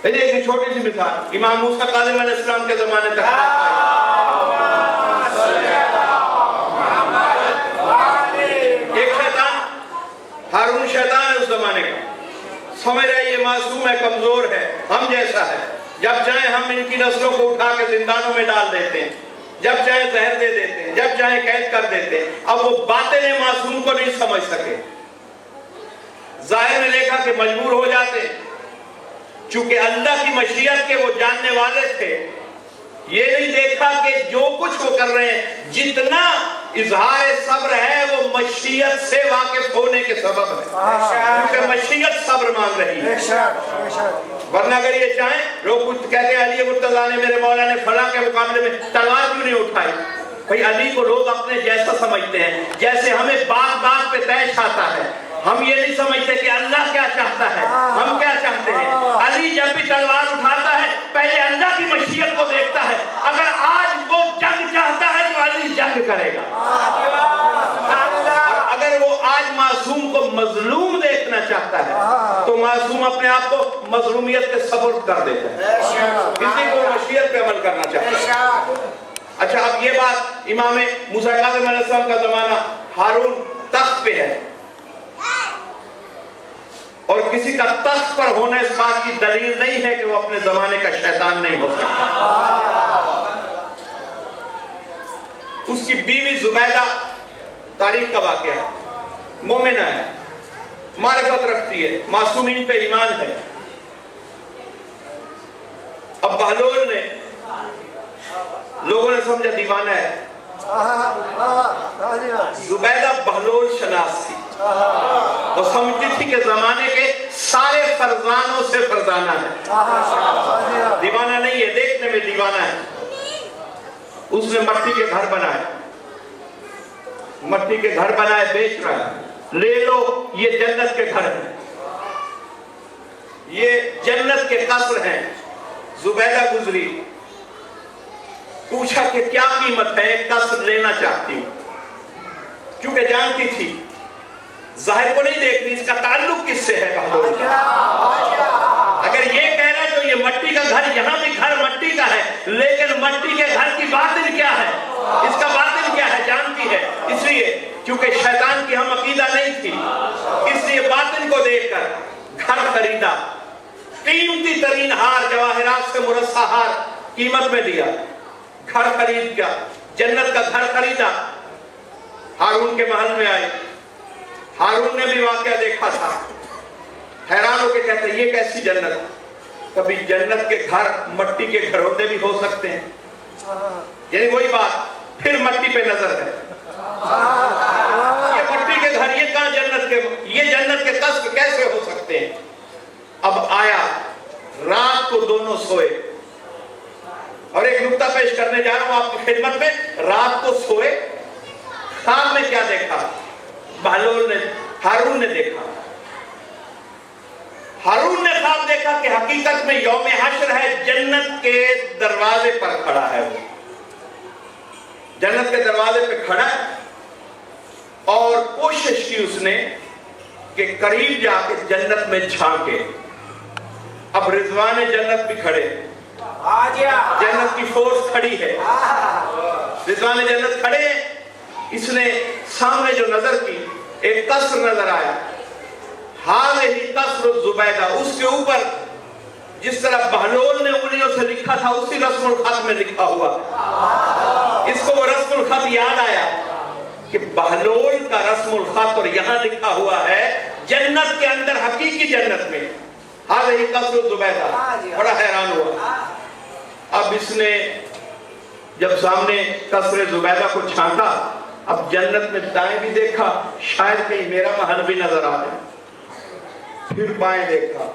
ایک چھوٹی سی مثال امام موسیٰ کاظم علیہ السلام کے زمانے تک ایک شیطان ہارون شیطان ہے اس زمانے کا، سمجھ رہے یہ معصوم ہے، کمزور ہے، ہم جیسا ہے، جب چاہیں ہم ان کی نسلوں کو اٹھا کے زندانوں میں ڈال دیتے ہیں، جب چاہیں زہر دے دیتے ہیں، جب چاہیں قید کر دیتے ہیں۔ اب وہ باطن معصوم کو نہیں سمجھ سکے، ظاہر میں دیکھا کہ مجبور ہو جاتے ہیں، چونکہ اللہ کی مشیت کے وہ جاننے والے تھے، یہ نہیں دیکھا کہ جو کچھ وہ کر رہے ہیں جتنا اظہار صبر ہے وہ مشیت سے واقف ہونے کے سبب ہے، کیونکہ مشیت صبر مانگ رہی ہے۔ ورنہ اگر یہ چاہیں لوگ کچھ کہتے ہیں علی مرتضیٰ نے میرے مولا نے فلاں کے مقابلے میں تلوار کیوں نہیں اٹھائی؟ بھئی علی کو لوگ اپنے جیسا سمجھتے ہیں، جیسے ہمیں بات بات پہ طیش آتا ہے، ہم یہ نہیں سمجھتے کہ اللہ کیا چاہتا ہے، ہم کیا چاہتے ہیں۔ علی جب بھی تلوار اٹھاتا ہے پہلے اللہ کی مشیت کو دیکھتا ہے، اگر آج وہ جنگ چاہتا ہے تو علی جنگ کرے گا، اگر وہ آج معصوم کو مظلوم دیکھنا چاہتا ہے تو معصوم اپنے آپ کو مظلومیت کے سپرد کر دیتا ہے، کسی کو مشیت پہ عمل کرنا چاہتا ہے۔ اچھا اب یہ بات امام موسیٰ کاظم علیہ السلام کا زمانہ، ہارون تخت پہ ہے، اور کسی کا تخت پر ہونا اس بات کی دلیل نہیں ہے کہ وہ اپنے زمانے کا شیطان نہیں ہو سکتا۔ اس کی بیوی زبیدہ تاریخ کا واقعہ ہے، مومنہ ہے، معرفت رکھتی ہے، معصومین پہ ایمان ہے۔ اب بہلول نے لوگوں نے سمجھا دیوانہ ہے، زبیدہ بہلول شناس تھی، وہ سمجھتی تھی کہ زمانے کے سارے فرزانوں سے فرزانہ ہے، دیوانہ نہیں ہے، دیکھنے میں دیوانہ ہے۔ اس نے مٹی کے گھر بنائے، مٹی کے گھر بنائے بیچ رہا ہے، لے لو یہ جنت کے گھر ہیں، یہ جنت کے قصر ہیں۔ زبیدہ گزری، پوچھا کہ کیا قیمت ہے، ایک قصر لینا چاہتی ہوں، کیونکہ جانتی تھی ظاہر کو نہیں دیکھتی اس کا تعلق کس سے ہے بہلول کا۔ اگر یہ کہنا تو یہ مٹی کا گھر، یہاں بھی گھر مٹی کا ہے، لیکن مٹی کے گھر کی باطن کیا ہے، اس کا باطن کیا ہے جانتی ہے، اس لیے کیونکہ شیطان کی ہم عقیدہ نہیں تھی، اس لیے باطن کو دیکھ کر گھر خریدا، قیمتی ترین ہار، جواہرات سے مرصع ہار قیمت میں دیا، گھر خرید کیا، جنت کا گھر خریدا، ہارون کے محل میں آئی۔ ہارون نے بھی واقعہ دیکھا تھا، حیران ہو کے کہتے ہیں یہ کیسی جنت، کبھی جنت کے گھر مٹی کے گھروندے بھی ہو سکتے ہیں، یعنی وہی بات پھر مٹی پہ نظر ہے، یہ مٹی کے گھر، یہ کہاں جنت کے، یہ جنت کے قصر کیسے ہو سکتے ہیں۔ اب آیا، رات کو دونوں سوئے، اور ایک نکتہ پیش کرنے جا رہا ہوں آپ کی خدمت میں، رات کو سوئے، خواب میں کیا دیکھا، بہلول نے، ہارون نے دیکھا، ہارون نے خواب دیکھا کہ حقیقت میں یوم حشر ہے، جنت کے دروازے پر کھڑا ہے، وہ جنت کے دروازے پہ کھڑا ہے، اور کوشش کی اس نے کہ قریب جا کے جنت میں جھانکے۔ اب رضوان جنت بھی کھڑے، جنت کی فورس کھڑی ہے، رضوان جنت کھڑے ہیں، اس نے سامنے جو نظر کی ایک قصر نظر آیا، ہی قصر زبیدہ، اس کے اوپر جس طرح بہلول نے انگلیوں سے لکھا تھا اسی رسم الخط میں لکھا ہوا، اس کو وہ رسم الخط یاد آیا کہ بہلول کا رسم الخط اور یہاں لکھا ہوا ہے جنت کے اندر، حقیقی جنت میں، ہی قصر زبیدہ، بڑا حیران ہوا۔ اب اس نے جب سامنے قصر زبیدہ کو چھانکا، اب جنت میں دائیں بھی دیکھا، شاید کہیں میرا محل بھی نظر آ رہا ہے، پھر بائیں دیکھا،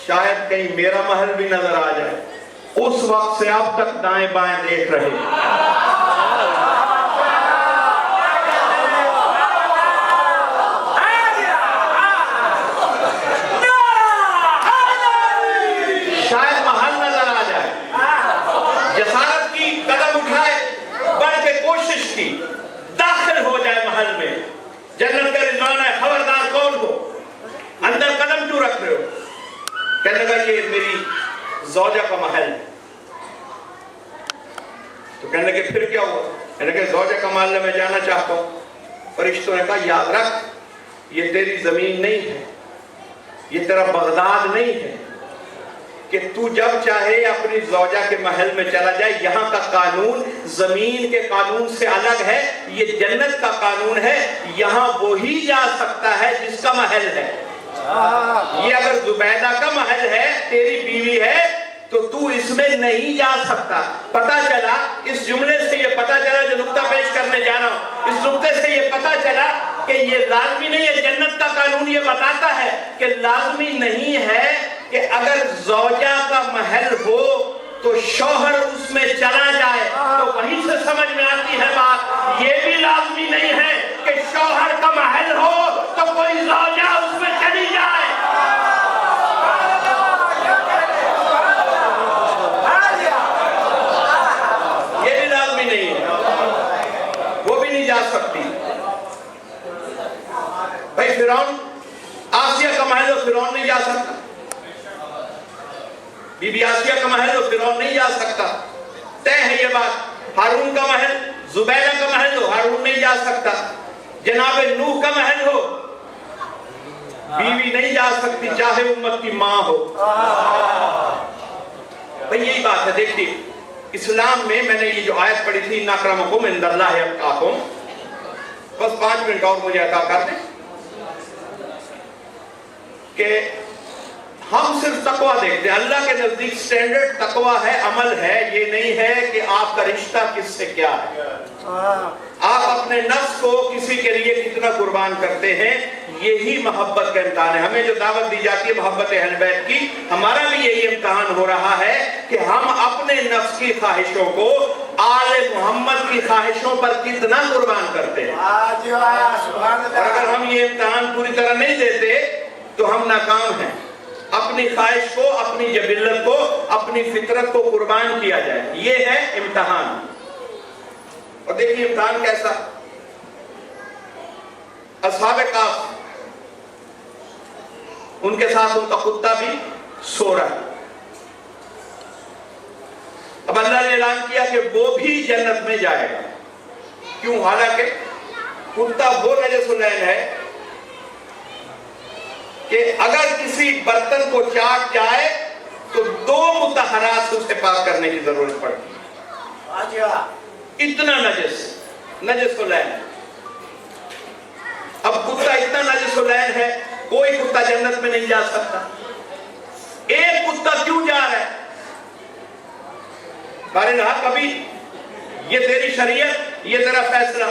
شاید کہیں میرا محل بھی نظر آ جائے، اس وقت سے اب تک دائیں بائیں دیکھ رہے ہیں۔ شاید محل نظر آ جائے، جسارت کی، قدم اٹھائے، بڑھ کے کوشش کی، داخل ہو جائے محل میں، جنت کا رضوان ہے، خبردار کون ہو، اندر قدم کیوں رکھ رہے ہو؟ کہنے لگا یہ میری زوجہ کا محل ہے۔ تو کہنے لگے پھر کیا ہوا؟ کہنے لگے زوجہ کا محل میں جانا چاہتا ہوں۔ فرشتوں نے کہا یاد رکھ یہ تیری زمین نہیں ہے، یہ تیرا بغداد نہیں ہے کہ تو جب چاہے اپنی زوجہ کے محل میں چلا جائے۔ یہاں کا قانون زمین کے قانون سے الگ ہے، یہ جنت کا قانون ہے، یہاں وہی جا سکتا ہے جس کا محل ہے۔ یہ اگر زبیدہ کا محل ہے، تیری بیوی ہے، تو تو اس میں نہیں جا سکتا۔ پتا چلا اس جملے سے یہ پتا چلا، جو نقطہ پیش کرنے جا رہا ہوں، اس نقطے سے یہ پتا چلا کہ یہ لازمی نہیں ہے۔ جنت کا قانون یہ بتاتا ہے کہ لازمی نہیں ہے کہ اگر زوجہ کا محل ہو تو شوہر اس میں چلا جائے۔ تو وہیں سے سمجھ میں آتی ہے بات، یہ بھی لازمی نہیں ہے کہ شوہر کا محل ہو تو کوئی زوجہ اس میں چلی جائے۔ یہ بھی لازمی نہیں ہے، وہ بھی نہیں جا سکتی۔ بھائی فرعون، آسیہ کا محل ہو، فرعون نہیں جا سکتا۔ بی بی آسیہ کا محل ہو، فرعون نہیں جا سکتا، طے ہے یہ بات۔ ہارون کا محل، زبیدہ کا محل ہو، ہارون نہیں جا سکتا۔ جناب نوح کا محل ہو، بیوی نہیں جا سکتی چاہے امت کی ماں ہو۔ بھئی یہی بات ہے۔ دیکھیے اسلام میں میں نے یہ جو آیت پڑھی تھی، اِنَّ أَكْرَمَكُمْ عِندَ اللَّهِ أَتْقَاكُمْ، بس 5 منٹ اور مجھے عطا کر دیں کہ ہم صرف تقویٰ دیکھتے ہیں۔ اللہ کے نزدیک سٹینڈرڈ تقویٰ ہے، عمل ہے، یہ نہیں ہے کہ آپ کا رشتہ کس سے کیا ہے۔ آپ اپنے نفس کو کسی کے لیے کتنا قربان کرتے ہیں، یہی محبت کا امتحان ہے۔ ہمیں جو دعوت دی جاتی ہے محبت اہل بیت کی، ہمارا بھی یہی امتحان ہو رہا ہے کہ ہم اپنے نفس کی خواہشوں کو آل محمد کی خواہشوں پر کتنا قربان کرتے ہیں۔ اور اگر ہم یہ امتحان پوری طرح نہیں دیتے تو ہم ناکام ہیں۔ اپنی خواہش کو، اپنی جبلت کو، اپنی فطرت کو قربان کیا جائے، یہ ہے امتحان۔ اور دیکھیے امتحان کیسا، اصحاب کہف، ان کے ساتھ ان کا کتا بھی سو رہا ہے۔ اب اللہ نے اعلان کیا کہ وہ بھی جنت میں جائے گا۔ کیوں؟ حالانکہ کتا وہ نجس العین ہے کہ اگر کسی برتن کو چاٹ جائے تو 2 مطہرات سے اسے پاک کرنے کی ضرورت پڑتی ہے۔ اتنا نجس العین۔ اب کتا اتنا نجس العین ہے، کوئی کتا جنت میں نہیں جا سکتا۔ ایک کتا کیوں جا رہا ہے؟ بارے کبھی یہ تیری شریعت، یہ تیرا فیصلہ،